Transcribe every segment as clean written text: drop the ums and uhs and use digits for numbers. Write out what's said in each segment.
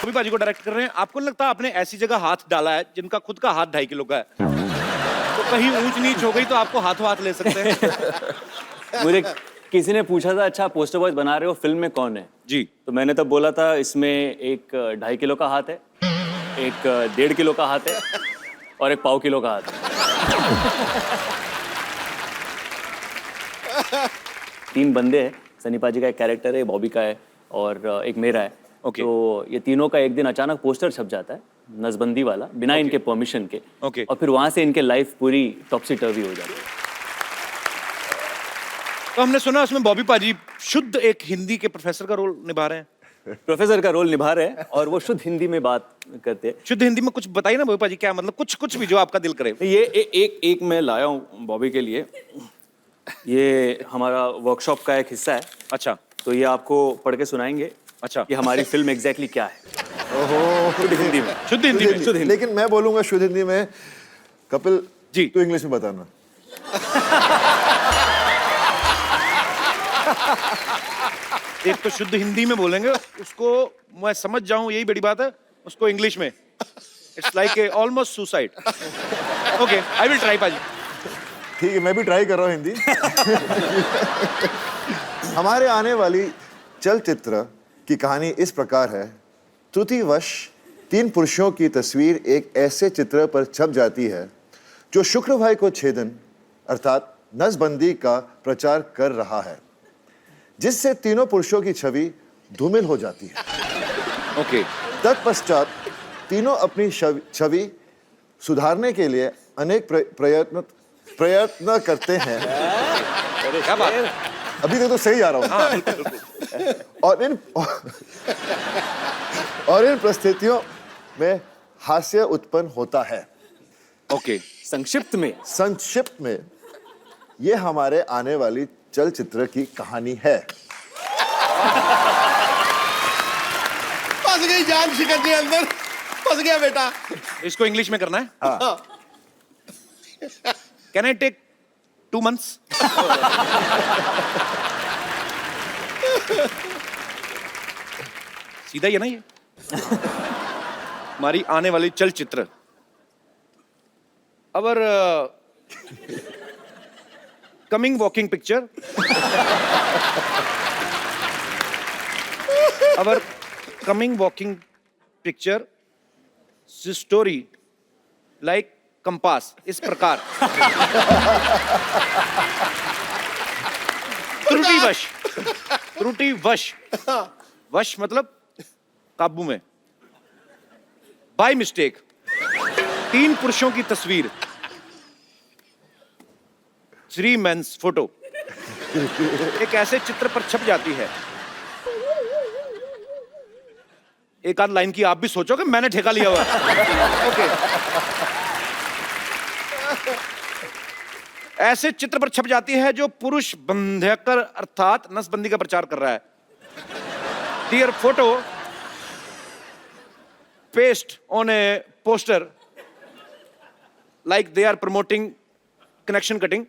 बॉबी पाजी को डायरेक्ट कर रहे हैं, आपको लगता है आपने ऐसी जगह हाथ डाला है जिनका खुद का हाथ 2.5 किलो का है, तो कहीं ऊंच नीच हो गई तो आपको हाथों हाथ ले सकते हैं? मुझे किसी ने पूछा था, अच्छा पोस्टर बॉयज बना रहे हो, फिल्म में कौन है जी, तो मैंने तब बोला था इसमें एक 2.5 किलो का हाथ है, एक 1.5 किलो का हाथ है और एक 1.25 किलो का हाथ है। 3 बंदे हैं, सनी पाजी का एक कैरेक्टर है, बॉबी का है और एक मेरा है। Okay. तो ये तीनों का एक दिन अचानक पोस्टर छप जाता है, नसबंदी वाला, बिना इनके परमिशन के। Okay. और फिर वहां से इनके लाइफ पूरी टॉपसी टर्वी हो जाती है। तो हमने सुना उसमें बॉबी पाजी शुद्ध एक हिंदी के प्रोफेसर का रोल निभा रहे हैं। प्रोफेसर का रोल निभा रहे हैं और वो शुद्ध हिंदी में बात करते हैं। शुद्ध हिंदी में कुछ बताइए ना बॉबी पाजी, क्या मतलब कुछ भी जो आपका दिल करे। ये एक मैं लाया हूँ बॉबी के लिए, ये हमारा वर्कशॉप का एक हिस्सा है। अच्छा, तो ये आपको पढ़ के सुनाएंगे। अच्छा, कि हमारी फिल्म एग्जैक्टली क्या है। ओहो, शुद्ध हिंदी में। शुद्ध हिंदी में। शुद्ध हिंदी। लेकिन मैं बोलूंगा शुद्ध हिंदी में। कपिल जी, तू इंग्लिश में बताना। एक तो शुद्ध हिंदी में बोलेंगे, उसको मैं समझ जाऊं यही बड़ी बात है, उसको इंग्लिश में it's like a almost suicide. Okay, I will try पाजी। ठीक है, मैं भी ट्राई कर रहा हूँ हिंदी। हमारे आने वाली चलचित्र की कहानी इस प्रकार है। त्रुटिवश 3 पुरुषों की तस्वीर एक ऐसे चित्र पर छप जाती है जो शुक्रवार को छेदन अर्थात नसबंदी का प्रचार कर रहा है, जिससे तीनों पुरुषों की छवि धूमिल हो जाती है। ओके, तत्पश्चात तीनों अपनी छवि सुधारने के लिए अनेक प्रयत्न करते हैं। क्या बात है? अभी तक तो सही आ रहा हूँ। हाँ, बिल्कुल। और इन परिस्थितियों में हास्य उत्पन्न होता है। ओके, संक्षिप्त में ये हमारे आने वाली चलचित्र की कहानी है। फंस गई जान शिकर जी अंदर, फंस गया बेटा। इसको इंग्लिश में करना है। हाँ। Can I take 2 months? सीधा ही है ना ये? हमारी आने वाली चलचित्र। Our coming walking picture, our coming walking picture story like compass, इस प्रकार। त्रुटिवश वश मतलब काबू में, बाय मिस्टेक 3 पुरुषों की तस्वीर, 3 मेंस फोटो एक ऐसे चित्र पर छप जाती है। एक आध लाइन की आप भी सोचो कि मैंने ठेका लिया हुआ है। ओके, ऐसे चित्र पर छप जाती है जो पुरुष बंध्यकर अर्थात नसबंदी का प्रचार कर रहा है। Dear photo paste on a poster like they are promoting connection cutting.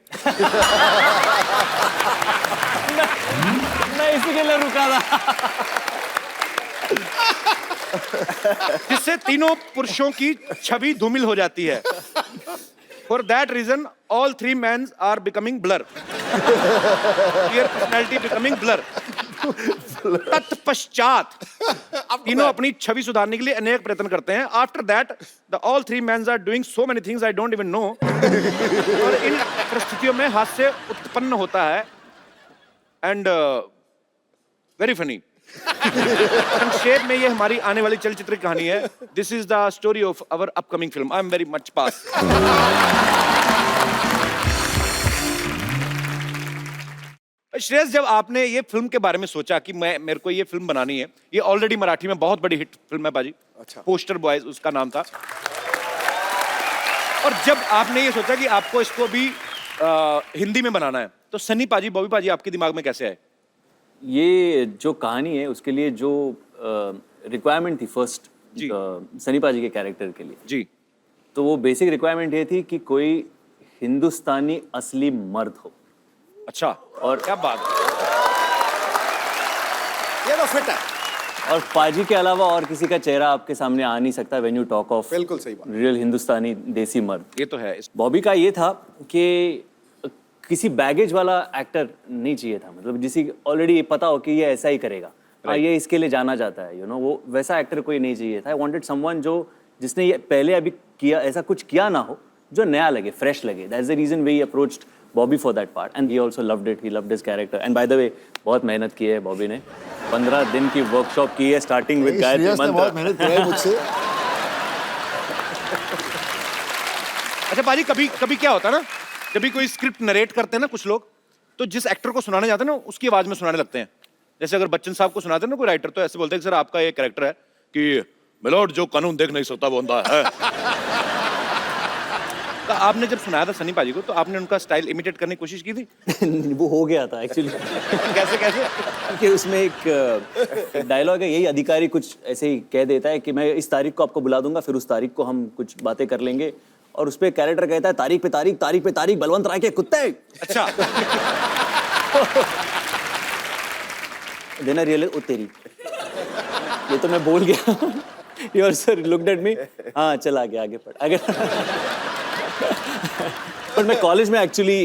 मैं इसी के लिए रुका था। जिससे तीनों पुरुषों की छवि धूमिल हो जाती है। For that reason, all 3 men are becoming blur. Their personality becoming blur. तत्पश्चात तीनों अपनी छवि सुधारने के लिए अनेक प्रयत्न करते हैं। After that, all 3 men are doing so many things I don't even know. और इन परिस्थितियों में हास्य उत्पन्न होता है and very funny. संक्षेप में ये हमारी आने वाली चलचित्र की कहानी है। This is the story of our upcoming film. I am very much pass. Shreyas, जब आपने ये फिल्म के बारे में सोचा कि मेरे को ये फिल्म बनानी है, ये ऑलरेडी मराठी में बहुत बड़ी हिट फिल्म है बाजी। अच्छा। पोस्टर बॉयज उसका नाम था। और जब आपने ये सोचा कि आपको इसको भी हिंदी में बनाना है, तो सनी पाजी, बॉबी पाजी आपके दिमाग में कैसे आए? ये जो कहानी है उसके लिए जो रिक्वायरमेंट थी फर्स्ट सनी पाजी के कैरेक्टर के लिए जी, तो वो बेसिक रिक्वायरमेंट ये थी कि कोई हिंदुस्तानी असली मर्द हो। अच्छा, और क्या बात है। ये तो फिट है। और पाजी के अलावा और किसी का चेहरा आपके सामने आ नहीं सकता व्हेन यू टॉक ऑफ बिल्कुल सही बात। रियल हिंदुस्तानी देसी मर्द। ये तो है। बॉबी का ये था कि किसी बैगेज वाला एक्टर नहीं चाहिए था, मतलब जिसे ऑलरेडी पता हो कि ये ऐसा ही करेगा, हाँ ये इसके लिए जाना जाता है, वो वैसा एक्टर कोई नहीं चाहिए था। आई वांटेड समवन जिसने ये पहले अभी किया ऐसा कुछ किया ना हो, जो नया लगे, फ्रेश लगे। That's the reason we approached Bobby for that part and he also loved it, he loved his character. And by the way बहुत मेहनत की है बॉबी ने, 15 दिन की वर्कशॉप की है स्टार्टिंग विद गायत्री श्रेयस ने बहुत मंत्र। मेहनत की है मुझसे। अच्छा पाजी, कभी कभी क्या होता है ना, जब भी कोई स्क्रिप्ट नरेट करते हैं ना कुछ लोग, तो जिस एक्टर को सुनाने जाते हैं ना उसकी आवाज में सुनाने लगते हैं। जैसे अगर बच्चन साहब को सुनाते हैं ना कोई राइटर, तो ऐसे बोलते हैं कि सर आपका ये कैरेक्टर है कि मिलोड जो कानून देख नहीं सकता वो अंधा है। तो आपने जब सुनाया था सनी पाजी को, तो आपने उनका स्टाइल इमिटेट करने की कोशिश की थी? वो हो गया था एक्चुअली। कैसे कैसे? कि उसमें एक डायलॉग है, यही अधिकारी कुछ ऐसे ही कह देता है कि मैं इस तारीख को आपको बुला दूंगा, फिर उस तारीख को हम कुछ बातें कर लेंगे, और उस पे कैरेक्टर कहता है तारीख पे तारीख, तारीख पे तारीख, बलवंत राय के कुत्ते। अच्छा। देना रियल ओ तेरी, ये तो मैं बोल गया। Your sir looked at me, हाँ चल आगे पढ़ आगे। पर मैं कॉलेज में एक्चुअली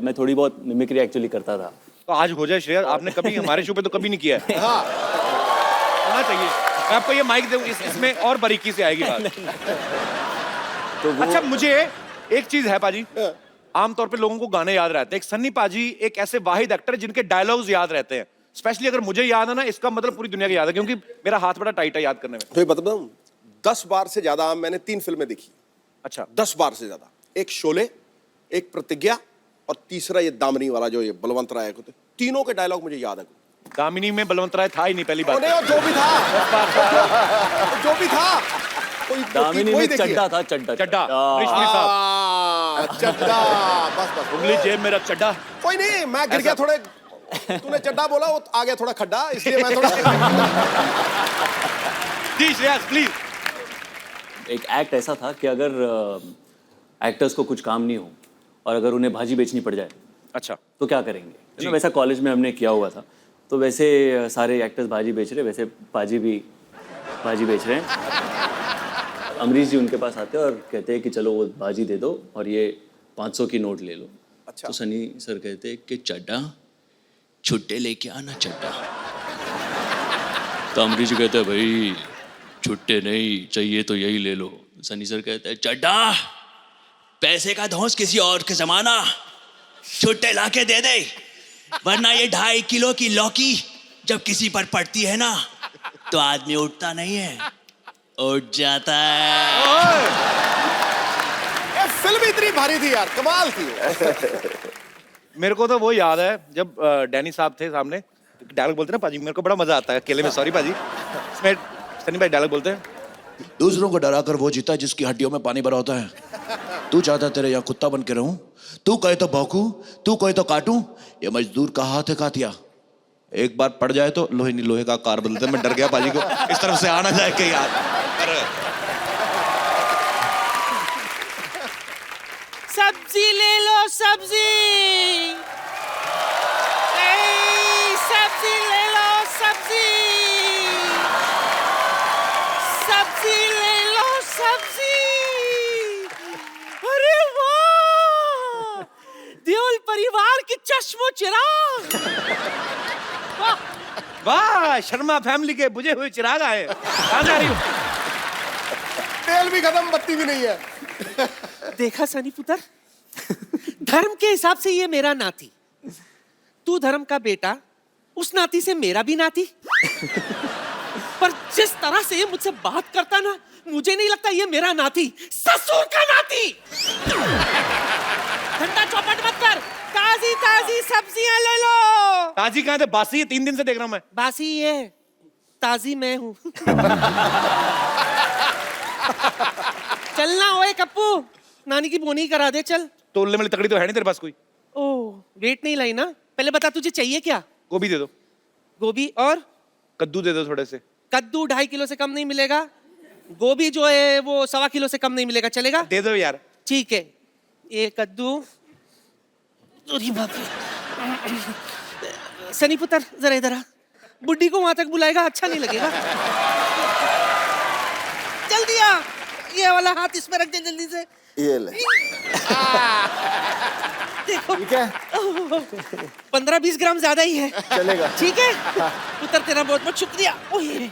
मैं थोड़ी बहुत मिमिक्री एक्चुअली करता था। तो आज हो जाए श्रेया, आपने कभी हमारे शो पे तो कभी नहीं किया है। हाँ होना चाहिए। मैं आपको ये माइक दूं, इसमें और बारीकी से आएगी बात। तो वो अच्छा मुझे एक चीज है पाजी, आमतौर पे लोगों को गाने याद रहते हैं, एक सन्नी पाजी एक ऐसे वाहिद एक्टर है जिनके डायलॉग्स याद रहते हैं। स्पेशली अगर मुझे याद है ना, इसका मतलब पूरी दुनिया को याद है, क्योंकि मेरा हाथ बड़ा टाइट है याद करने में। तो ये बताऊं, 10 बार से ज्यादा मैंने 3 फिल्में देखी। अच्छा 10 बार से ज्यादा। एक शोले, एक प्रतिज्ञा, और तीसरा ये दामिनी वाला जो ये बलवंत राय को, तीनों के डायलॉग मुझे याद है। दामिनी में बलवंत राय था ही नहीं, पहली बात। जो भी था, जो भी था, दामिनी में चड्डा था, चड्डा चड्डा, रेशमी साहब, चड्डा, बस उंगली जेब में रख चड्डा। कोई नहीं, मैं गिर गया थोड़े, तूने चड्डा बोला, वो आ गया थोड़ा खड्डा, इसलिए मैं थोड़ा। जी श्रेयस प्लीज। एक एक्ट ऐसा था कि अगर एक्टर्स को कुछ काम नहीं हो और अगर उन्हें भाजी बेचनी पड़ जाए, अच्छा तो क्या करेंगे। वैसा कॉलेज में हमने किया हुआ था, तो वैसे सारे एक्टर्स भाजी बेच रहे, वैसे पाजी भी भाजी बेच रहे हैं। अमरीश जी उनके पास आते हैं और कहते हैं कि चलो वो भाजी दे दो और ये 500 की नोट ले लो। अच्छा। तो सनी सर कहते हैं कि चड्डा छुट्टे लेके आना चड्डा। तो अमरीश जी कहते हैं भाई छुट्टे नहीं चाहिए तो यही ले लो। सनी सर कहते हैं चड्डा पैसे का धौंस किसी और के जमाना, छुट्टे लाके दे दे, वरना ये 2.5 किलो की लौकी जब किसी पर पड़ती है ना, तो आदमी उठता नहीं है, उठ जाता है। ये फिल्म इतनी भारी थी यार, कमाल थी। मेरे को तो वो याद है जब डैनी साहब थे सामने, डायलॉग बोलते ना पाजी, मेरे को बड़ा मजा आता है अकेले में। सॉरी पाजी, इसमें सनी भाई डायलॉग बोलते हैं, दूसरों को डराकर वो जीता जिसकी हड्डियों में पानी भरा होता है। तू चाहता तेरे यहाँ कुत्ता बन के रहूं, तू कहे तो भौंकूं, तू कहे तो काटूं, ये मजदूर का हाथ है कातिया। एक बार पड़ जाए तो लोहे नहीं लोहे का कार बदलते। मैं डर गया पाजी को इस तरफ से आना जाए कहीं यार। सब्जी ले लो सब्जी, सब्जी ले लो सब्जी, सब्जी ले लो सब्जी। अरे वाह, देओल परिवार की चश्मो चिराग। वाह शर्मा फैमिली के बुझे हुए चिराग आए। कहाँ जा रही हो? तेल भी खत्म, बत्ती भी नहीं है। देखा सनी पुत्र, धर्म के हिसाब से ये मेरा नाती, तू धर्म का बेटा, उस नाती से मेरा भी नाती। पर जिस तरह से ये मुझसे बात करता ना, मुझे नहीं लगता ये मेरा नाती, ससुर का नाती। घंटा चौपट मत कर, ताजी ताजी सब्जियां ले लो। ताजी कहाँ थे? बासी है, 3 दिन से देख रहा हूँ मैं। बासी ये, ताजी मैं हूँ। चलना ओए कप्पू, नानी की बोनी करा दे चल। तोलने वाली तकड़ी तो है नहीं तेरे पास कोई? ओह वेट नहीं लाई ना, पहले बता तुझे चाहिए क्या? गोभी दे दो। गोभी और कद्दू दे दो थोड़े से। कद्दू 2.5 किलो से कम नहीं मिलेगा, गोभी जो है वो 1.25 किलो से कम नहीं मिलेगा, चलेगा? दे दो यार। ठीक है, ये कद्दू। अरे बाप रे। सनी पुत्र जरा इधर आ, बुड्ढी को वहां तक बुलाएगा, अच्छा नहीं लगेगा। जल्दी आ, ये वाला हाथ इसमें रख दे जल्दी से। ये ले। देखो ठीक है, 15-20 ग्राम ज्यादा ही है। चलेगा। ठीक है पुत्र, तेरा बहुत बहुत शुक्रिया। ओए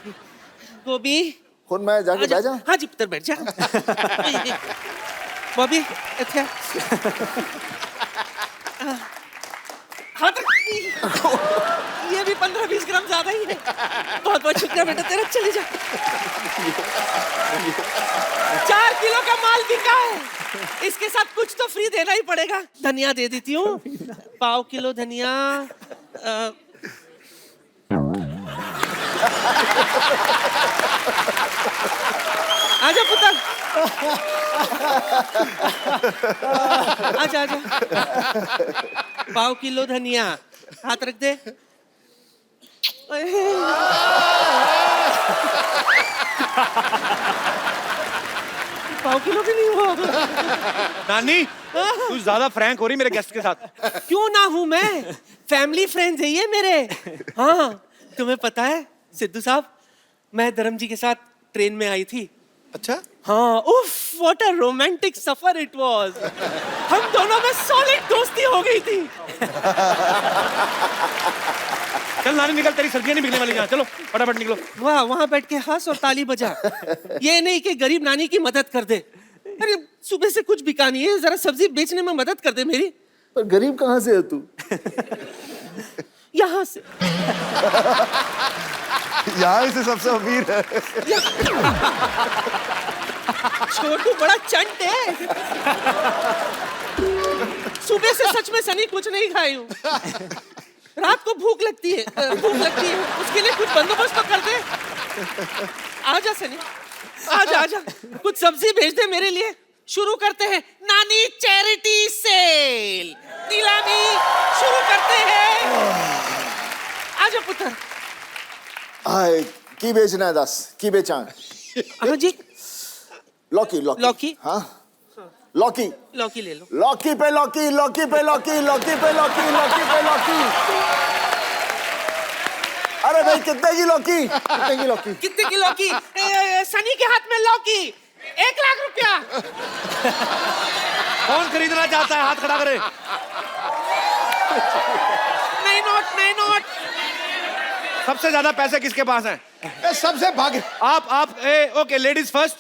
बॉबी, खुद मैं जाके आजा। बैठ जाऊं? हाँ जी पुत्र, बैठ जा। बॉबी अच्छा हाँ तो ये भी 15-20 ग्राम ज्यादा ही है। बहुत बहुत शुक्रिया बेटा तेरा, चले जा। 4 किलो का माल बिका है, इसके साथ कुछ तो फ्री देना ही पड़ेगा। धनिया दे देती हूँ, 1/4 किलो धनिया। आजा पुत्र, आजा आजा। 1/4 किलो धनिया, हाथ रख दे। 1/4 किलो भी नहीं हुआ। नानी तू ज्यादा फ्रैंक हो रही मेरे गेस्ट के साथ। क्यों ना हूं मैं, फैमिली फ्रेंड्स है ये मेरे। हाँ तुम्हें पता है सिद्धू साहब, मैं धर्म जी के साथ ट्रेन में आई थी। अच्छा, हाँ उफ, what a romantic suffer it was. हम दोनों में सॉलिड दोस्ती हो गई थी। चल नानी निकल, तेरी सर्दियां नहीं बिकने वाली यहाँ, चलो फटाफट निकलो। वाह, वहां बैठ के हंस और ताली बजा। ये नहीं कि गरीब नानी की मदद कर दे। अरे सुबह से कुछ बिका नहीं है, जरा सब्जी बेचने में मदद कर दे मेरी। पर गरीब कहाँ से है तू? यहाँ से। यहाँ से सबसे अमीर है। छोटू बड़ा चंट है। सुबह से सच में सनी कुछ नहीं खाई हूँ। रात को भूख लगती है, उसके लिए कुछ बंदोबस्त तो कर दे। आजा सनी, आजा आजा, कुछ सब्जी भेज दे मेरे लिए। शुरू करते हैं नानी चैरिटी सेल, नीलामी शुरू करते हैं। आजा पुत्र। हाय, की बेचना है 10? की बेचा? हाँ जी, लौकी लौकी लौकी? हाँ लौकी। लौकी ले लो। लौकी पे लौकी, लौकी पे लौकी, लौकी पे लौकी, लौकी पे लौकी। अरे भाई कितने की लौकी? कितने की लौकी? कितने की लौकी? सनी के हाथ में लौकी, 1 लाख रुपया। कौन खरीदना चाहता है, हाथ खड़ा करे। नहीं नोट, नहीं नोट। सबसे ज्यादा पैसे किसके पास हैं? सबसे भाग्य, आप ओके, लेडीज फर्स्ट।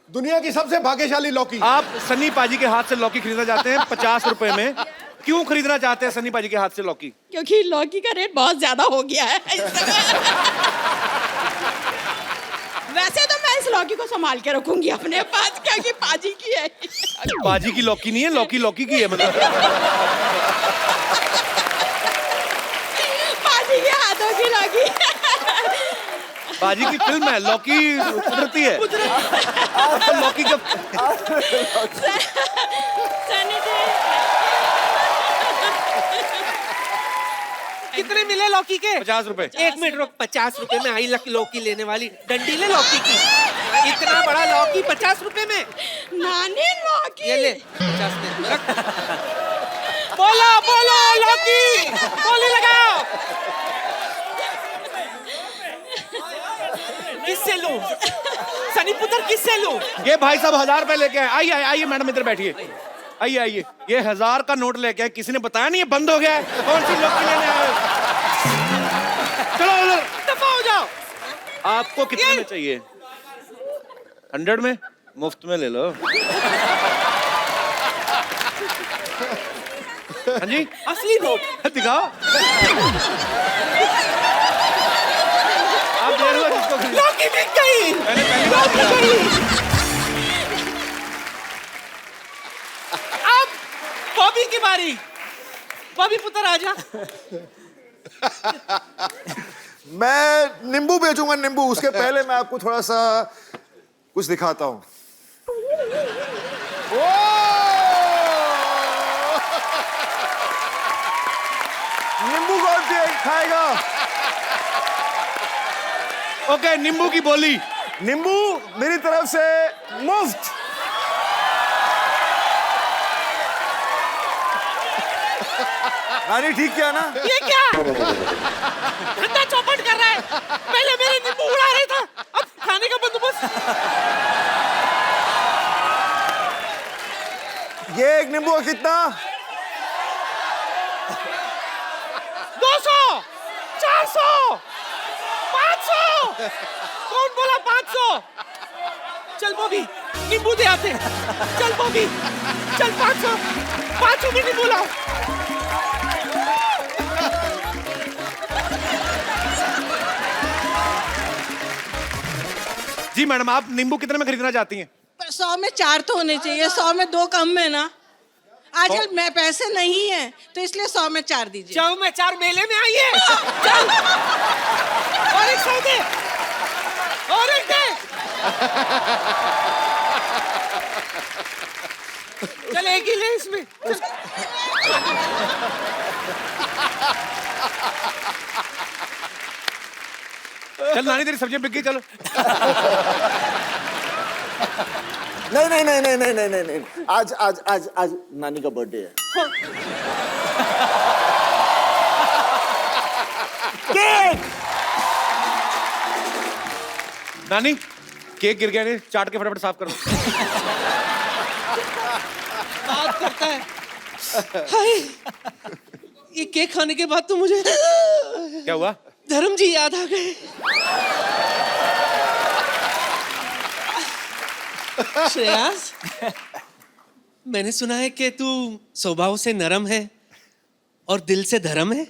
दुनिया की सबसे भाग्यशाली लौकी। आप सन्नी पाजी के हाथ से लौकी खरीदना चाहते हैं 50 रुपए में। क्यों खरीदना चाहते हैं सन्नी पाजी के हाथ से लौकी? क्योंकि लौकी का रेट बहुत ज्यादा हो गया है इस समय। वैसे तो मैं इस लौकी को संभाल के रखूंगी अपने पास, क्योंकि पाजी की है। पाजी की लौकी नहीं है, लौकी लौकी की है मतलब। पाजी के हाथों की लौकी। बाजी की फिल्म है, लौकी कुदरती है। लौकी का सनी जी, कितने मिले लौकी के? 50 रुपए। 1 मिनट रुक, 50 रुपए में आई लौकी लेने वाली डंडी ले लौकी की। इतना बड़ा लौकी 50 रुपए में? नानी लौकी। ये ले 50 दे, रख। बोलो बोलो लौकी, बोली लगाओ। किससे लूं? सनी पुत्र किससे लूं? ये भाई साहब 1000 रुपए लेके आए। आइए आइए मैडम, इधर बैठिए। आइए आइए, ये 1000 का नोट लेके आए। किसी ने बताया नहीं ये बंद हो गया है? कौन सी लौकी लेने आए हो? चलो उधर, दफा हो जाओ। आपको कितने में चाहिए? 100 में? मुफ्त में ले लो। हाँ जी, असली नोट दिखाओ। आप देख लो जिसको खरीदना। लौकी बिक गई। मैंने पहली बार लौकी देखा। गई। अब बॉबी की बारी। बॉबी पुत्र आजा। मैं नींबू बेचूंगा, नींबू। उसके पहले मैं आपको थोड़ा सा कुछ दिखाता हूं। नींबू कौन खाएगा? ओके, नींबू की बोली। नींबू मेरी तरफ से मुफ्त। नानी ठीक किया ना? ये क्या धंधा चौपट कर रहा है? पहले मेरे नींबू उड़ा रहे था, अब खाने का बंदोबस्त। ये एक नींबू का कितना? 200, 400, 500। कौन बोला 500? चल बॉबी नींबू दे आते। चल बॉबी चल 500 में नींबू लाओ। जी मैडम, आप नींबू कितने में खरीदना चाहती हैं? 100 में 4 तो होने चाहिए, 100 में 2 कम है ना। आजकल मैं पैसे नहीं है तो इसलिए 100 में 4 दीजिए। 100 में 4 मेले में आई है। चल और एक 100 दे, और एक दे। चल एक ही ले इसमें। चल नानी, तेरी सब्जी बिक गई, चलो। नहीं नहीं नहीं नहीं नहीं नहीं नहीं नहीं आज आज आज आज नानी का बर्थडे है। केक नानी, केक गिर गया, नहीं चाट के फटाफट साफ करो। बात करता है। हाय, ये केक खाने के बाद तो मुझे क्या हुआ? धर्म जी याद आ गए। श्रेयास, मैंने सुना है कि तू स्वभाव से नरम है और दिल से धर्म है।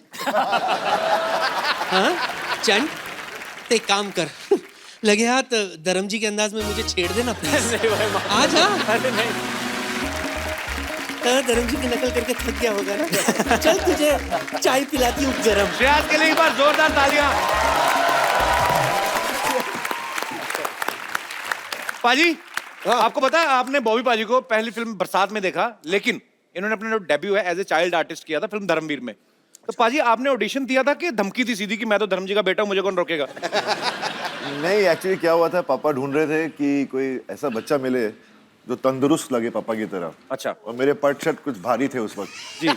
हाँ चंद, ते काम कर, लगे हाथ धर्म जी के अंदाज में मुझे छेड़ देना प्लीज। आ जा। अरे नहीं, धर्म जी की नकल करके थक गया होगा ना। चल तुझे चाय पिलाती हूँ गरम। श्रेयास के लिए एक बार जोरदार तालियां। पाजी, आपको पता है, आपने बॉबी पाजी को पहली फिल्म बरसात में देखा, लेकिन इन्होंने अपना जो डेब्यू है एज ए चाइल्ड आर्टिस्ट किया था फिल्म धर्मवीर में। तो पाजी, आपने ऑडिशन दिया था कि धमकी थी सीधी कि मैं तो धर्म जी का बेटा हूं, मुझे कौन रोकेगा? नहीं, एक्चुअली क्या हुआ था, पापा ढूंढ रहे थे कि कोई ऐसा बच्चा मिले जो तंदुरुस्त लगे पापा की तरह। अच्छा। और मेरे पट शर्ट कुछ भारी थे उस वक्त जी।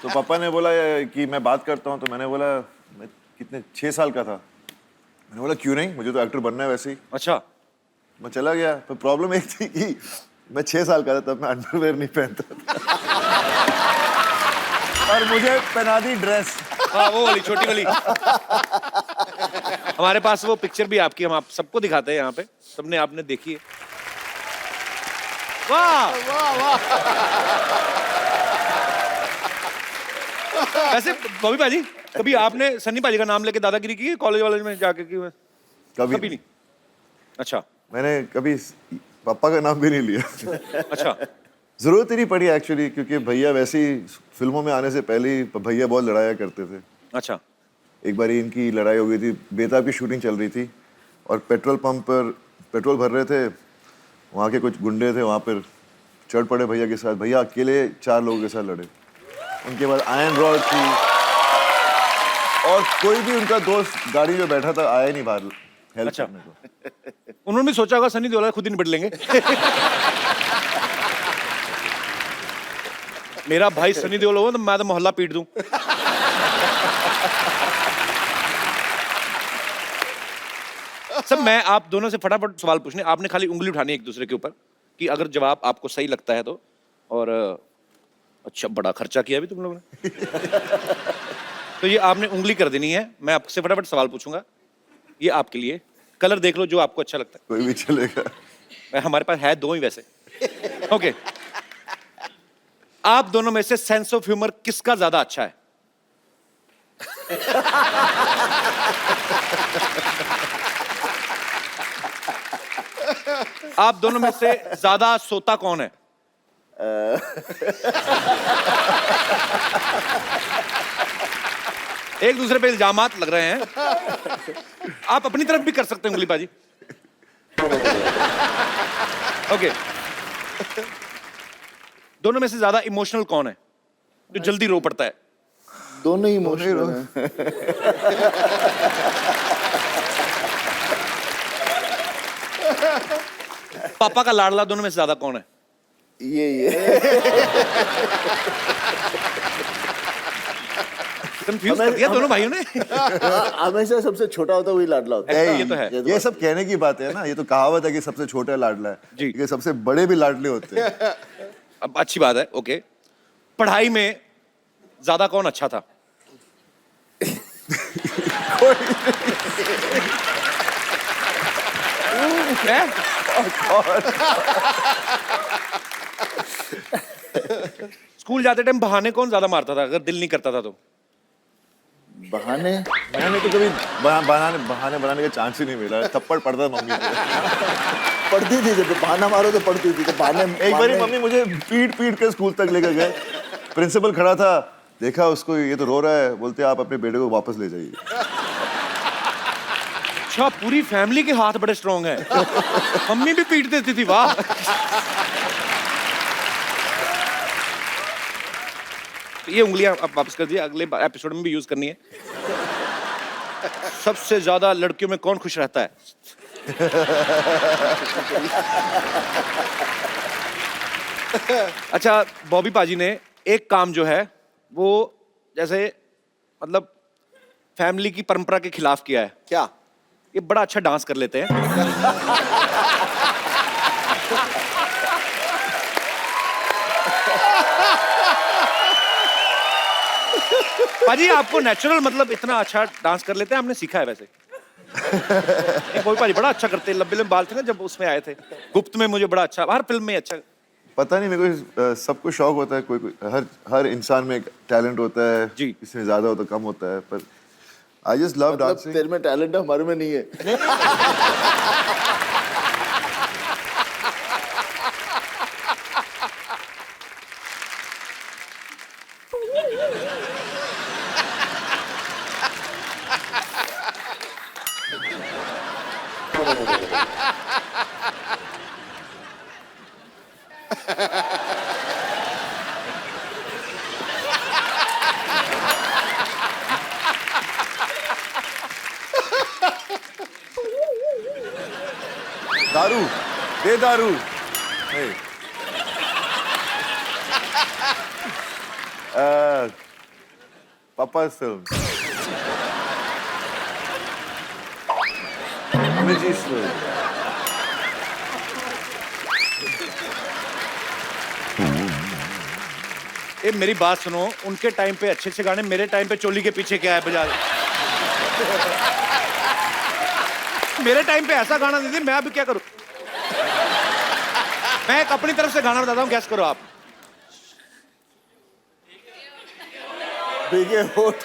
तो पापा ने बोला कि मैं बात करता हूँ। तो मैंने बोला, मैं कितने 6 साल का था। मैंने बोला क्यों नहीं, मुझे तो एक्टर बनना है वैसे ही। अच्छा। मैं चला गया। तो प्रॉब्लम एक थी कि मैं 6 साल का था, तब मैं अंडरवेयर नहीं पहनता था। और मुझे पहना दी ड्रेस। हाँ, वो वाली छोटी वाली। हमारे पास वो पिक्चर भी आपकी, हम आप सबको दिखाते हैं यहाँ पे, सबने आपने देखी है। वाह वाह वाह। वैसे बॉबी पाजी, कभी आपने सन्नी पाजी का नाम लेके दादागिरी की है कॉलेज वालेज में जाके की? कभी नहीं। अच्छा। मैंने कभी पापा का नाम भी नहीं लिया। अच्छा। जरूरत ही नहीं पड़ी एक्चुअली, क्योंकि भैया वैसे ही फिल्मों में आने से पहले ही भैया बहुत लड़ाया करते थे। अच्छा। एक बार इनकी लड़ाई हो गई थी, बेताब की शूटिंग चल रही थी और पेट्रोल पंप पर पेट्रोल भर रहे थे। वहाँ के कुछ गुंडे थे, वहाँ पर चढ़ पड़े भैया के साथ। भैया अकेले 4 लोगों के साथ लड़े। उनके बाद आयरन रॉड थी और कोई भी उनका दोस्त गाड़ी में बैठा था आया नहीं बाहर हेल्प अच्छा। करने को। उन्होंने भी सोचा होगा सनी देओल खुद ही निपट लेंगे। मेरा भाई सनी देओल होगा तो मैं तो मोहल्ला पीट दूं। सब मैं आप दोनों से फटाफट सवाल पूछने, आपने खाली उंगली उठानी है एक दूसरे के ऊपर कि अगर जवाब आपको सही लगता है तो। और अच्छा, बड़ा खर्चा किया भी तुम लोगों ने। तो ये आपने उंगली कर देनी है, मैं आपसे फटाफट सवाल पूछूंगा। ये आपके लिए, कलर देख लो जो आपको अच्छा लगता है। कोई भी चलेगा। हमारे पास है 2 ही वैसे। ओके। आप दोनों में से सेंस ऑफ ह्यूमर किसका ज्यादा अच्छा है? आप दोनों में से ज्यादा सोता कौन है? एक दूसरे पे इल्जामात लग रहे हैं। आप अपनी तरफ भी कर सकते हैं उंगली बाजी। ओके। दोनों में से ज्यादा इमोशनल कौन है, जो जल्दी रो पड़ता है? दोनों ही इमोशनल हैं। पापा का लाडला दोनों में से ज्यादा कौन है? ये कंफ्यूज कर दिया दोनों भाइयों ने। हमेशा सबसे छोटा होता है वही लाडला होता है। ये तो है। ये सब कहने की बात है ना, ये तो कहावत है कि सबसे छोटा लाडला है जी। ये सबसे बड़े भी लाडले होते हैं। अब अच्छी बात है, ओके। पढ़ाई में ज्यादा कौन अच्छा था? है? स्कूल जाते टाइम बहाने कौन ज्यादा मारता था अगर दिल नहीं करता था तो? बहाने मैंने तो कभी बहाने बनाने का चांस ही नहीं मिला। थप्पड़ पड़ता मम्मी को। पढ़ती थी, जब बहाना मारो तो पढ़ती थी। तो बहाने एक बार मम्मी मुझे पीट पीट के स्कूल तक लेकर गए। प्रिंसिपल खड़ा था, देखा उसको, ये तो रो रहा है, बोलते आप अपने बेटे को वापस ले जाइए। अच्छा, पूरी फैमिली के हाथ बड़े स्ट्रॉन्ग हैं। मम्मी भी पीट देती थी, वाह। ये उंगलियां आप वापस कर दिए, अगले एपिसोड में भी यूज करनी है। सबसे ज्यादा लड़कियों में कौन खुश रहता है? अच्छा, बॉबी पाजी ने एक काम जो है वो जैसे मतलब फैमिली की परंपरा के खिलाफ किया है। क्या? ये बड़ा अच्छा डांस कर लेते हैं। पाजी, आपको नेचुरल मतलब इतना अच्छा डांस कर लेते हैं, हमने सीखा है वैसे। कोई पाजी बड़ा अच्छा करते हैं, लंबे लंबे बाल थे ना जब उसमें आए थे गुप्त में, मुझे बड़ा अच्छा, हर फिल्म में अच्छा। पता नहीं, मेरे को सबको शौक होता है, कोई हर इंसान में एक टैलेंट होता है जी। किसी में ज्यादा होता कम होता है, पर आई जस्ट लव डांसिंग। तेरे में टैलेंट है, हमारे में नहीं है। दारू दे दारू। Hey. Papa's film. Amiji's film. ए, मेरी बात सुनो, उनके टाइम पे अच्छे अच्छे गाने, मेरे टाइम पे चोली के पीछे क्या है बजा। मेरे टाइम पे ऐसा गाना दीजिए, मैं अभी क्या करूं? मैं एक अपनी तरफ से गाना बताता हूं, गैस करो आप। भीगे होठ।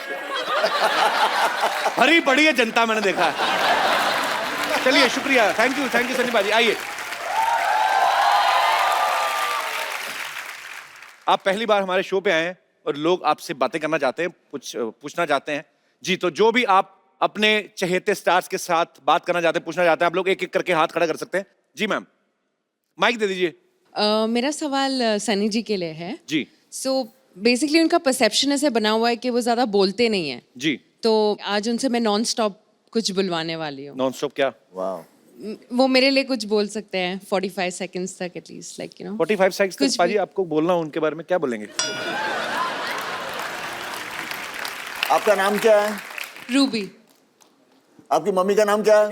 भरी पड़ी है जनता, मैंने देखा है। चलिए, शुक्रिया, थैंक यू सनी बाजी। आइए, आप पहली बार हमारे शो पे आए हैं और लोग आपसे बातें करना चाहते हैं, पूछना चाहते हैं जी। तो जो भी आप अपने चहेते स्टार्स के साथ बात करना चाहते हैं, पूछना चाहते हैं, आप लोग एक एक करके हाथ खड़ा कर सकते हैं। जी मैम, माइक दे दीजिए। मेरा सवाल सनी जी के लिए है जी। सो बेसिकली उनका परसेप्शन ऐसे बना हुआ है कि वो ज्यादा बोलते नहीं है जी। तो आज उनसे मैं नॉन स्टॉप कुछ बुलवाने वाली हूँ। नॉन स्टॉप क्या? वाह। वो मेरे लिए कुछ बोल सकते हैं 45 सेकंड्स तक at least, like you know. 45 seconds कुछ तक पाजी भी। आपको बोलना हो उनके बारे में, क्या बोलेंगे? आपका नाम क्या है? रूबी। आपकी मम्मी का नाम क्या है?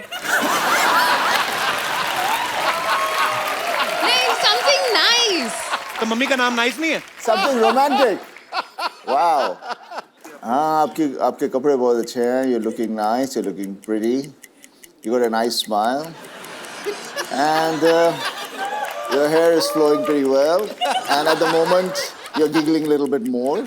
नहीं, समथिंग नाइस। तो मम्मी का नाम नाइस नहीं है? Something romantic. वाओ। हाँ, आपके कपड़े बहुत अच्छे हैं। You're looking nice, you're looking pretty. You got a nice smile. And your hair is flowing pretty well. And at the moment, you're giggling a little bit more.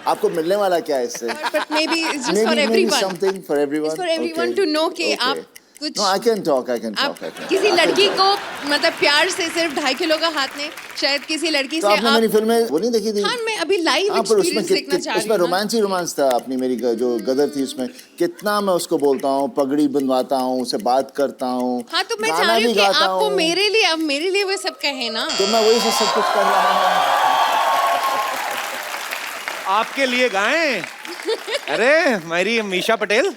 आपको मिलने वाला क्या है इससे? But maybe it's just for Maybe everyone. something for everyone. It's for everyone Okay. to know कि Okay. आप कुछ No, I can talk. आप किसी लड़की को मतलब प्यार से सिर्फ 2.5 किलो का हाथ नहीं, शायद किसी लड़की तो से आपने मेरी फिल्म में वो नहीं देखी थी? हाँ, मैं अभी लाइव हाँ, पर उसमें एक्सपीरियंस देखना चाह रही उसमें हूँ। रोमांस था। अपनी मेरी जो गदर थी उसमें कितना मैं उसको बोलता हूँ, पगड़ी बंधवाता हूँ, उसे बात करता हूँ। हाँ, तो मैं गाना चाह रही हूँ भी कि गाता आपको हूँ। मेरे लिए, अब मेरे लिए वो सब कहे ना। तो मैं वही से सब कुछ कर रहा हूँ। आपके लिए गाएं? अरे मेरी मीशा पटेल।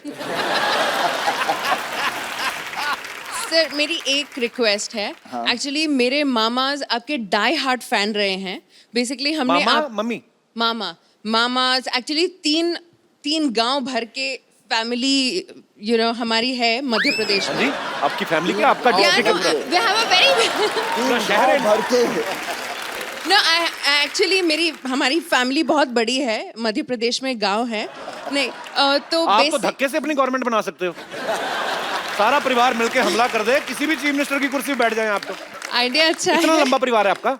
सर, मेरी एक रिक्वेस्ट है। एक्चुअली मेरे मामा आपके डाई हार्ट फैन रहे हैं। बेसिकली हमने मामा, मम्मी? मामा मामाज, एक्चुअली तीन गांव भर के फैमिली हमारी है मध्य प्रदेश में। जी आपकी फैमिली क्या आपका डिस्ट्रिक्ट है पूरा? We have a very पूरा शहर है। भर के no, एक्चुअली हमारी फैमिली बहुत बड़ी है, मध्य प्रदेश में गांव है। नहीं तो आप तो धक्के से अपनी गवर्नमेंट बना सकते हो। सारा परिवार मिलके हमला कर दे, किसी भी चीफ मिनिस्टर की कुर्सी पे बैठ जाएं आप तो। आइडिया अच्छा है। कितना लंबा परिवार है आपका? हाँ,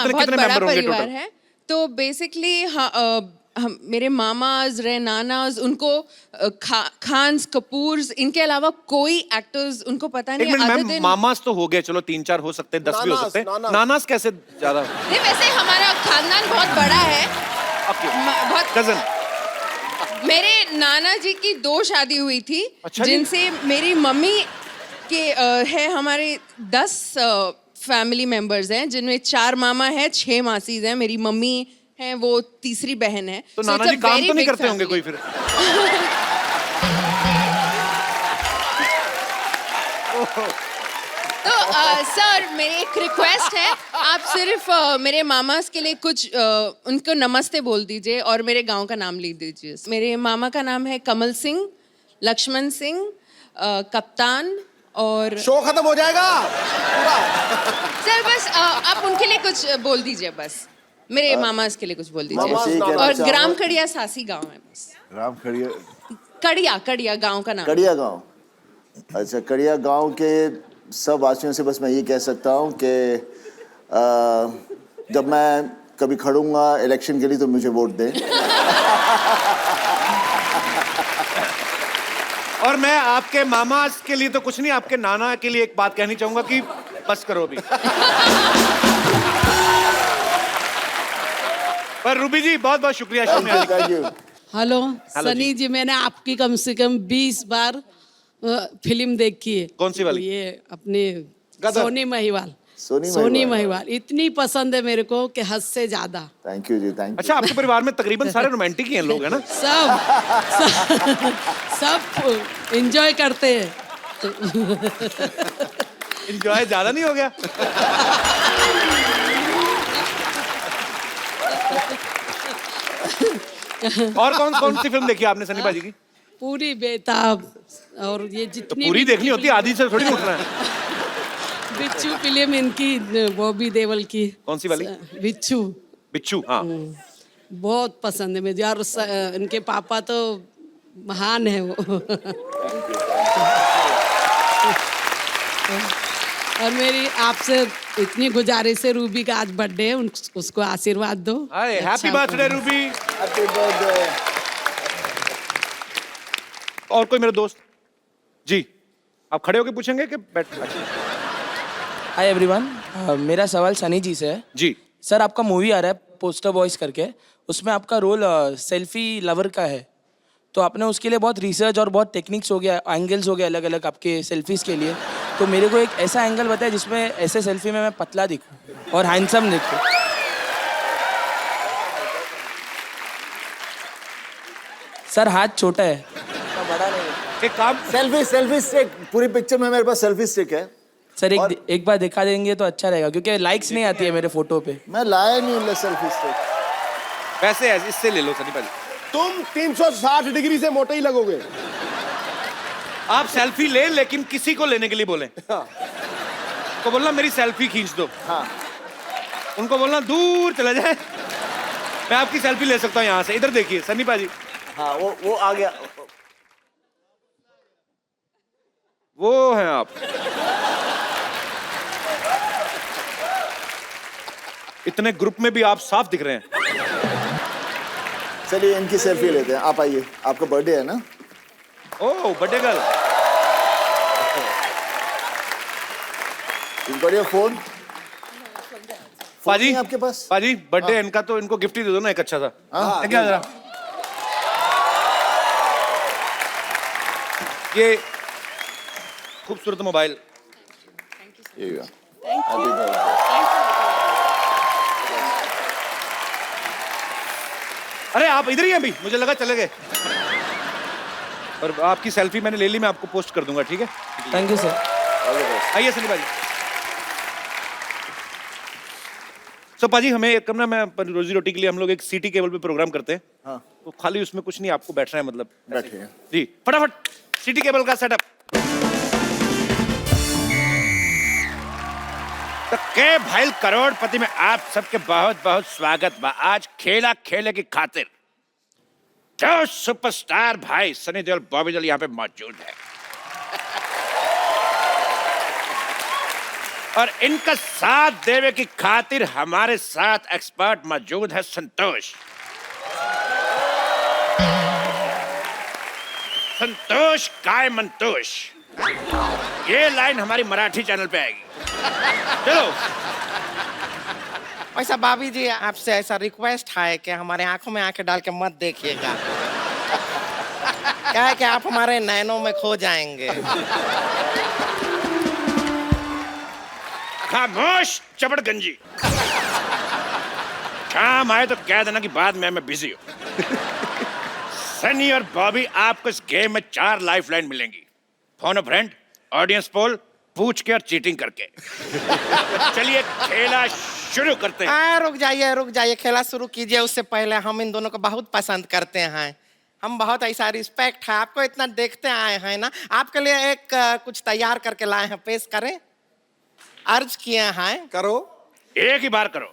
बहुत कितने बड़ा मेंबर होंगे परिवार टोटल? है। तो बेसिकली मेरे मामाज रे नानाज उनको खान्स कपूर्स इनके अलावा कोई एक्टर्स उनको पता एक नहीं। Minute other ma'am, than- mama's तो हो गए, चलो 3-4 हो सकते हैं, 10 भी हो नानास, सकते हैं। नानास। नानास कैसे ज्यादा? नहीं, वैसे हमारा खानदान बहुत बड़ा है। बहुत कजन। मेरे नाना जी की 2 शादी हुई थी, अच्छा जी। जिनसे मेरी मम्मी के है हमारे 10 फैमिली मेंबर्स हैं, जिनमें 4 मामा है, 6 मासीज हैं। मेरी मम्मी है, वो तीसरी बहन है। तो So Nana it's ji a काम very तो नहीं big करते होंगे family. कोई फिर? तो सर मेरी एक रिक्वेस्ट है, आप सिर्फ मेरे मामास के लिए कुछ उनको नमस्ते बोल दीजिए और मेरे गांव का नाम लिख दीजिए। मेरे मामा का नाम है कमल सिंह, लक्ष्मण सिंह, कप्तान और शो खत्म हो जाएगा पूरा। सर बस आप उनके लिए कुछ बोल दीजिए, बस मेरे मामास के लिए कुछ बोल मामास दीजिए। कहना और चाहूंगा। ग्राम कड़िया सासी गांव है बस। राम खड़िया कड़िया गांव का नाम। कड़िया गांव। अच्छा, कड़िया गांव के सब वासियों से बस मैं ये कह सकता हूँ कि जब मैं कभी खड़ूंगा इलेक्शन के लिए तो मुझे वोट दें। और मैं आपके मामा के लिए तो कुछ नहीं, आपके नाना के लिए एक बात कहनी चाहूंगा कि बस करो अभी। पर रूबी जी बहुत बहुत शुक्रिया शो में आने के लिए। Thank you. Hello hello Sunny ji, मैंने आपकी कम से कम 20 बार फिल्म देखी है। कौन सी वाली? ये अपनी गदर। सोनी महिवाल। सोनी सोनी महिवाल। महिवाल इतनी पसंद है मेरे को कि हद से ज्यादा। थैंक यू जी, थैंक यू। अच्छा, आपके परिवार में तकरीबन सारे रोमांटिक ही हैं लोग, है ना? सब एंजॉय करते हैं। एंजॉय ज्यादा नहीं हो गया? और कौन कौन सी फिल्म देखी आपने सनी भाजी की? पूरी बेताब और ये तो जितनी पूरी भी देखनी होती है, आधी से थोड़ी उठना है। बिच्छू फिल्म इनकी, बॉबी देओल की। कौन सी वाली? बिच्छू। बिच्छू, हाँ। बहुत पसंद है मुझे, और इनके पापा तो महान है वो। और मेरी आपसे इतनी गुजारिश है, रूबी का आज बर्थडे है, उसको आशीर्वाद दो। अरे हैप्पी अच्छा बर्थडे रूबी। Happy birthday. और कोई मेरे दोस्त? जी, आप खड़े होके पूछेंगे कि बैठ? हाय एवरीवन, मेरा सवाल सनी जी से है। जी सर, आपका मूवी आ रहा है पोस्टर बॉयज करके, उसमें आपका रोल सेल्फी लवर का है, तो आपने उसके लिए बहुत रिसर्च और बहुत टेक्निक्स हो गया, एंगल्स हो गया अलग अलग आपके सेल्फीज के लिए। तो मेरे को एक ऐसा एंगल बताया जिसमें ऐसे सेल्फी में मैं पतला दिखूं और हैंडसम दिखूं। सर हाथ छोटा है, बड़ा नहीं है। एक काम, सेल्फी स्टिक, पूरी पिक्चर में मेरे पास सेल्फी स्टिक है। सर एक बार दिखा देंगे तो अच्छा रहेगा, क्योंकि लाइक्स नहीं आती है मेरे फोटो पे। मैं लाया नहीं हूँ सेल्फी स्टिक। वैसे है, इससे ले लो सनी भाजी। तुम 360 डिग्री से मोटे ही लगोगे। आप सेल्फी ले, लेकिन किसी को लेने के लिए बोलें। तो बोलना मेरी सेल्फी खींच दो। हाँ। उनको बोलना दूर चला जाए, मैं आपकी सेल्फी ले सकता हूँ यहाँ से। इधर देखिए सनी भाजी, हाँ, वो आ गया। वो हैं आप। इतने ग्रुप में भी आप साफ दिख रहे हैं। चलिए इनकी सेल्फी लेते हैं, आप आइए। आपका बर्थडे है ना? ओह बर्थडे गर्ल। इनको ये फोन पाजी आपके पास? पाजी बर्थडे इनका, तो इनको गिफ्ट ही दे दो ना एक अच्छा सा। हाँ, क्या जरा ये खूबसूरत mobile. Here you go. Happy birthday. अरे आप इधर ही हैं अभी, मुझे लगा चले गए। और आपकी सेल्फी मैंने ले ली, मैं आपको पोस्ट कर दूंगा, ठीक है? Thank you sir. आइए सनी भाजी। सो पाजी हमें एक ना मैं अपनी रोजी रोटी के लिए हम लोग एक सीटी केबल पे प्रोग्राम करते हैं। हाँ। तो खाली उसमें कुछ नहीं, आपको बैठना है मतलब। बैठिए। जी फटाफट सीटी केबल का सेटअप। तो के भाई करोड़पति में आप सबके बहुत बहुत स्वागत बा। आज खेला खेले की खातिर जो सुपरस्टार भाई सनी देओल बॉबी देओल यहाँ पे मौजूद है और इनका साथ देवे की खातिर हमारे साथ एक्सपर्ट मौजूद है संतोष। संतोष काय मंतोष, ये लाइन हमारी मराठी चैनल पे आएगी। चलो वैसा भाभी जी आपसे ऐसा रिक्वेस्ट है कि हमारे आंखों में आंखें डाल के मत देखिएगा, क्या है कि आप हमारे नैनों में खो जाएंगे। खामोश चपड़गंजी, काम आए तो कह देना कि बाद में मैं बिजी हूं। सनी और बॉबी आपको इस गेम में 4 लाइफलाइन मिलेंगी। फोन अ फ्रेंड, ऑडियंस पोल, पूछ के और चीटिंग करके। तो चलिए खेला शुरू करते हैं। रुक जाइए, खेला शुरू कीजिए। उससे पहले हम इन दोनों को बहुत पसंद करते हैं, हम बहुत ऐसा रिस्पेक्ट है, आपको इतना देखते आए हैं ना। आपके लिए एक कुछ तैयार करके लाए हैं, पेश करें। अर्ज किए हैं। करो। एक ही बार करो।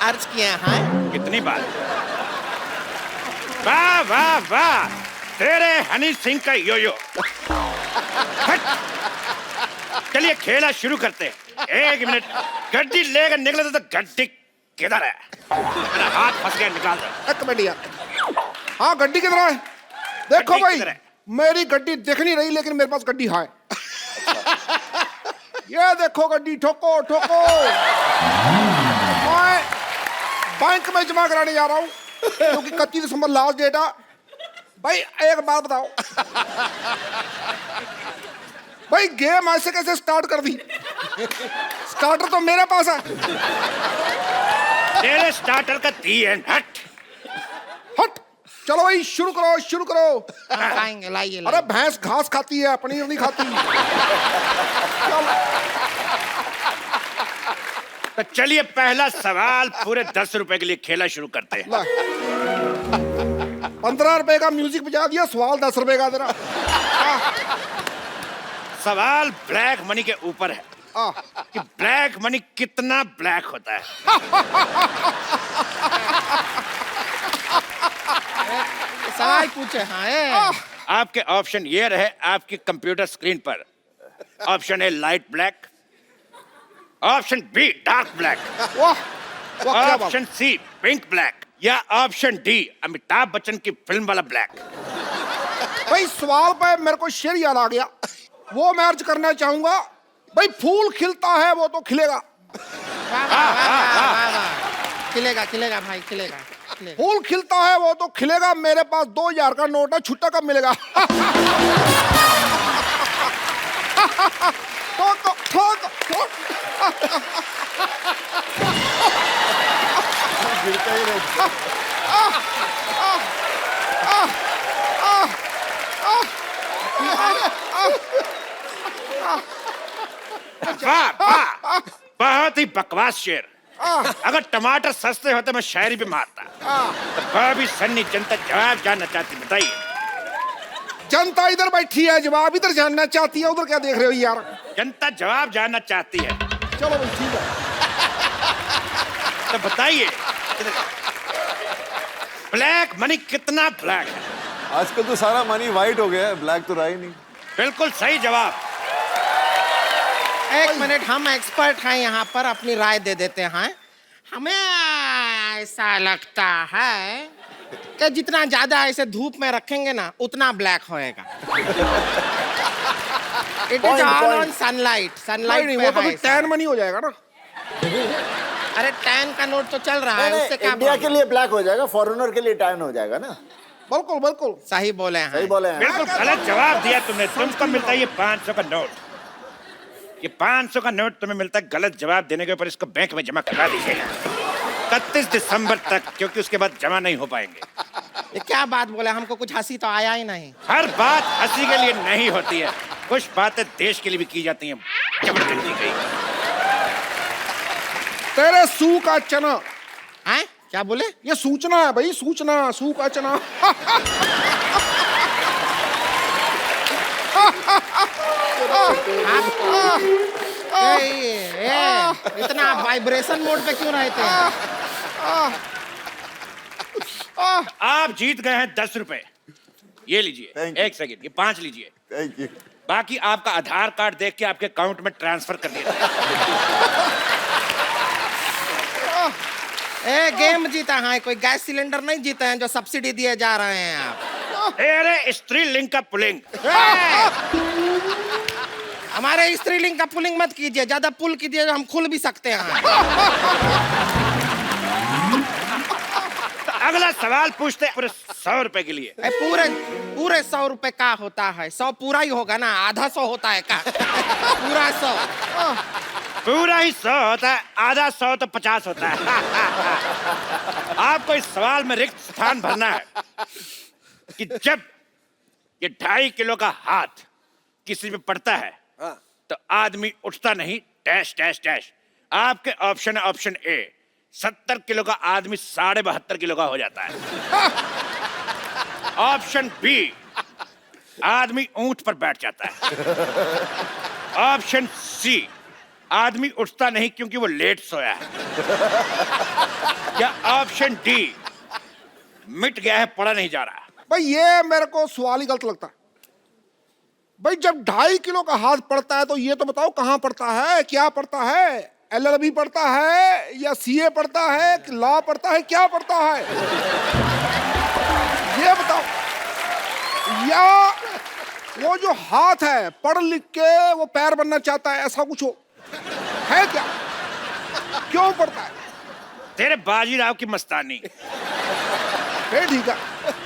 अर्ज किए हैं। कितनी बार? वाह वाह वाह, तेरे हनी सिंह का यो-यो। चलिए खेला शुरू करते हैं। 1 मिनट, गड्डी लेकर निकले तो गड्डी किधर है? मेरा हाथ फंस गया, निकाल दो। एक मिनट यार, हाँ गड्डी किधर है? देखो गड्डी भाई, किधर है? मेरी गड्डी दिख नहीं रही लेकिन मेरे पास गड्डी है। ये देखो गड्डी, ठोको ठोको। मैं बैंक में जमा कराने जा रहा हूँ क्योंकि 31 दिसंबर लास्ट डेट है। भाई एक बात बताओ, भाई गेम ऐसे कैसे स्टार्ट कर दी? स्टार्टर तो मेरे पास है। तेरे स्टार्टर का दी एंड हट। हट, चलो भाई शुरू करो शुरू करो। लाएंगे, लाइए। अरे भैंस घास खाती है, पनीर नहीं खाती। तो चलिए पहला सवाल पूरे 10 रुपए के लिए खेला शुरू करते हैं। 15 रुपए का म्यूजिक बजा दिया, सवाल 10 रुपए का तेरा। सवाल ब्लैक मनी के ऊपर है कि ब्लैक मनी कितना ब्लैक होता है। सवाल पूछे हाँ। आपके ऑप्शन ये रहे आपकी कंप्यूटर स्क्रीन पर। Option A light black, option B dark black, option C pink black, या ऑप्शन डी अमिताभ बच्चन की फिल्म वाला ब्लैक। भाई सवाल पे मेरे को शेर याद आ गया, वो मैं अर्ज करना चाहूंगा। भाई फूल खिलता है वो तो खिलेगा। खिलेगा खिलेगा भाई, खिलेगा। फूल खिलता है वो तो खिलेगा। मेरे पास 2000 का नोट है, छुट्टा कब मिलेगा? वाह वाह, बहुत ही बकवास शेर। अगर टमाटर सस्ते होते मैं शायरी भी मारता। तो बॉबी सन्नी जनता जवाब जानना चाहती, बताइए। जनता इधर बैठी है, जवाब इधर जानना चाहती है, उधर क्या देख रहे हो यार? जनता जवाब जानना चाहती है। चलो भाई ठीक है, तो बताइए ब्लैक मनी कितना ब्लैक है? आजकल तो सारा मनी वाइट हो गया है, ब्लैक तो रहा ही नहीं। बिल्कुल सही जवाब। एक मिनट, हम एक्सपर्ट हैं यहाँ पर, अपनी राय दे देते हैं। हमें ऐसा लगता है कि जितना ज्यादा ऐसे धूप में रखेंगे ना उतना ब्लैक होएगा। It is all on sunlight. Sunlight नहीं, वो तो फिर टैन मनी हो जाएगा ना। अरे टैन का नोट तो चल रहा है, उससे क्या इंडिया के लिए ब्लैक हो जाएगा, फॉरेनर के लिए टैन हो जाएगा ना। बिल्कुल बिल्कुल सही बोले हैं। सही बोले हैं। बिल्कुल गलत जवाब दिया तुमने। तुमको मिलता है ये 500 का नोट। ये 500 का नोट तुम्हें मिलता है गलत जवाब देने के ऊपर। इसको बैंक में जमा करा दीजिएगा 31 दिसंबर तक, क्योंकि उसके बाद जमा नहीं हो पाएंगे। ये क्या बात बोले, हमको कुछ हंसी तो आया ही नहीं। हर बात हंसी के लिए नहीं होती है, कुछ बातें देश के लिए भी की जाती हैं। जबरदस्ती गई। तेरे सू का चना है क्या बोले? ये सूचना है भाई, सूचना, सू का चना। इतना वाइब्रेशन मोड पे क्यों रहते हैं? आप जीत गए हैं 10 रुपए। ये लीजिए। Thank you. 1 सेकंड, ये 5 लीजिए। Thank you. बाकी आपका आधार कार्ड देख के आपके अकाउंट में ट्रांसफर कर दिया जाएगा। ए गेम जीता है, कोई गैस सिलेंडर नहीं जीते हैं जो सब्सिडी दिए जा रहे हैं आप। अरे स्त्रीलिंग का पुलिंग। हमारे स्त्रीलिंग का पुलिंग मत कीजिए, ज्यादा पुल कीजिए हम खुल भी सकते हैं। अगला सवाल पूछते हैं पूरे 100 रुपए के लिए। पूरे 100 रुपए का होता है? 100 पूरा ही होगा ना, आधा 100 होता है का? पूरा 100। पूरा ही 100 होता है, आधा 100 तो 50 होता है। आपको इस सवाल में रिक्त स्थान भरना है कि जब ये 2.5 किलो का हाथ किसी पे पड़ता है तो आदमी उठता नहीं, डैश डैश डैश। आपके ऑप्शन है ऑप्शन ए, 70 किलो का आदमी 72.5 किलो का हो जाता है। ऑप्शन बी, आदमी ऊंट पर बैठ जाता है। ऑप्शन सी, आदमी उठता नहीं क्योंकि वो लेट सोया है। या ऑप्शन डी, मिट गया है, पड़ा नहीं जा रहा। भाई ये मेरे को सवाल ही गलत लगता है। भाई जब 2.5 किलो का हाथ पड़ता है तो ये तो बताओ कहाँ पड़ता है, क्या पड़ता है? LLB पढ़ता है या CA पढ़ता है, लॉ पढ़ता है, क्या पढ़ता है? ये बताओ। या वो जो हाथ है पढ़ लिख के वो पैर बनना चाहता है, ऐसा कुछ हो है क्या? क्यों पढ़ता है? तेरे बाजीराव की मस्तानी। ठीक है,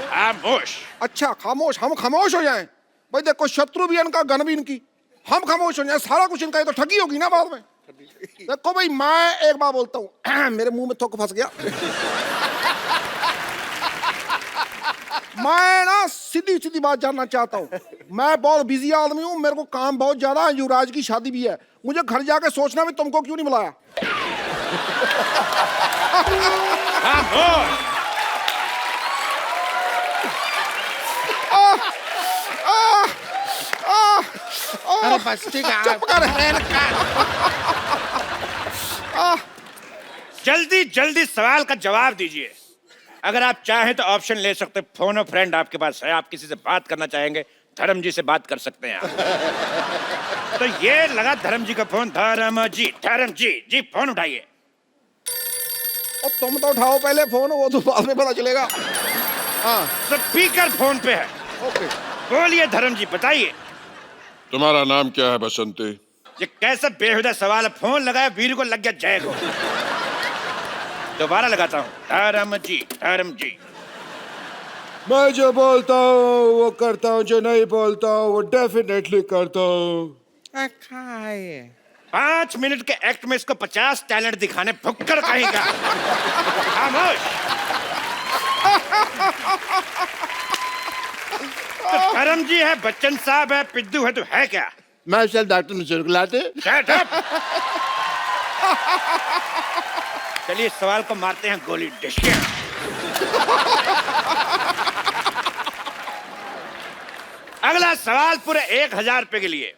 खामोश। अच्छा खामोश, हम खामोश हो जाएं? भाई देखो शत्रु भी इनका, गन भी इनकी, हम खामोश हो जाएं, सारा कुछ इनका, ये तो ठगी होगी ना बाद में। देखो भाई मैं एक बार बोलता हूँ, मेरे मुंह में थोक फंस गया। मैं ना सीधी सीधी बात जानना चाहता हूँ। मैं बहुत बिजी आदमी हूँ, मेरे को काम बहुत ज्यादा है, युवराज की शादी भी है, मुझे घर जाके सोचना भी तुमको क्यों नहीं बुलाया। अरे बस ठीक है, चुप कर। जल्दी जल्दी सवाल का जवाब दीजिए। अगर आप चाहें तो ऑप्शन ले सकते, फोन फ्रेंड आपके पास है, आप किसी से बात करना चाहेंगे, धर्म जी से बात कर सकते हैं आप। तो ये लगा धर्म जी का फोन। धर्म जी फोन उठाइए। और तुम तो उठाओ पहले फोन, वो तो बाद में पता चलेगा। हाँ स्पीकर फोन पे है। ओके बोलिए धर्म जी, बताइए। तुम्हारा नाम क्या है बसंती? ये कैसा बेहुदा सवाल है, फोन लगाया वीर को लग गया जय को। दोबारा लगाता हूँ। धर्म जी। मैं जो बोलता हूँ वो करता हूँ, जो नहीं बोलता हूँ वो डेफिनेटली करता हूँ। 5 मिनट के एक्ट में इसको 50 टैलेंट दिखाने, फुक्कर कहेगा। खामोश। तो धर्म जी है, बच्चन साहब है, पिद्दू है, तो है क्या? मैं चल डॉक्टर मिश्र को लाते। Shut up! चलिए इस सवाल को मारते हैं गोली। डिशके। अगला सवाल पूरे 1000 रुपए के लिए।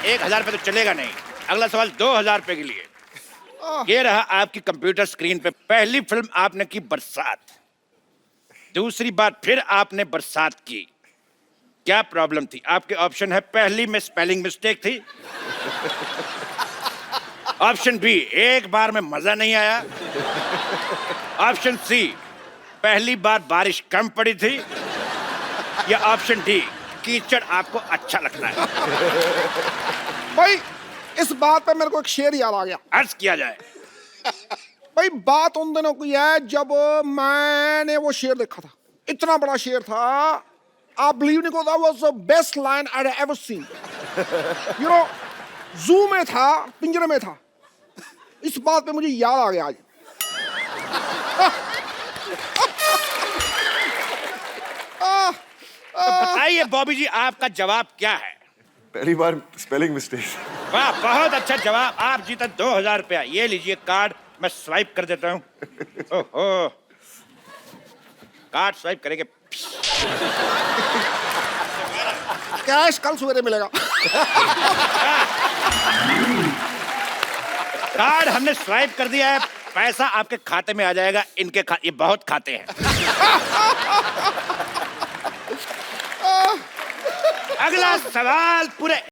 1000 रुपए तो चलेगा नहीं। अगला सवाल 2000 रुपए के लिए। ये रहा आपकी कंप्यूटर स्क्रीन पे। पहली फिल्म आपने की बरसात, दूसरी बार फिर आपने बरसात की, क्या प्रॉब्लम थी? आपके ऑप्शन है, पहली में स्पेलिंग मिस्टेक थी। ऑप्शन बी, एक बार में मजा नहीं आया। ऑप्शन सी, पहली बार बारिश कम पड़ी थी। या ऑप्शन डी, कीचड़ आपको अच्छा लगता है। भाई इस बात पे मेरे को एक शेर याद आ गया, अर्ज किया जाए। भाई बात उन दिनों की है जब मैंने वो शेर देखा था, इतना बड़ा शेर था, आप बिलीव नहीं करो, was the best line I had ever seen. You know, जू में था, पिंजरे में था। इस बात पे मुझे याद आ गया आज। तो बताइए बॉबी जी, आपका जवाब क्या है? पहली बार स्पेलिंग मिस्टेक। वाह, बहुत अच्छा जवाब। आप जीते 2000 रुपया। ये लीजिए कार्ड, मैं स्वाइप कर देता हूँ। ओहो, कार्ड स्वाइप करेंगे। कैश कल सवेरे मिलेगा। कार्ड हमने स्वाइप कर दिया है, पैसा आपके खाते में आ जाएगा। इनके ये बहुत खाते हैं। अगला सवाल पूरे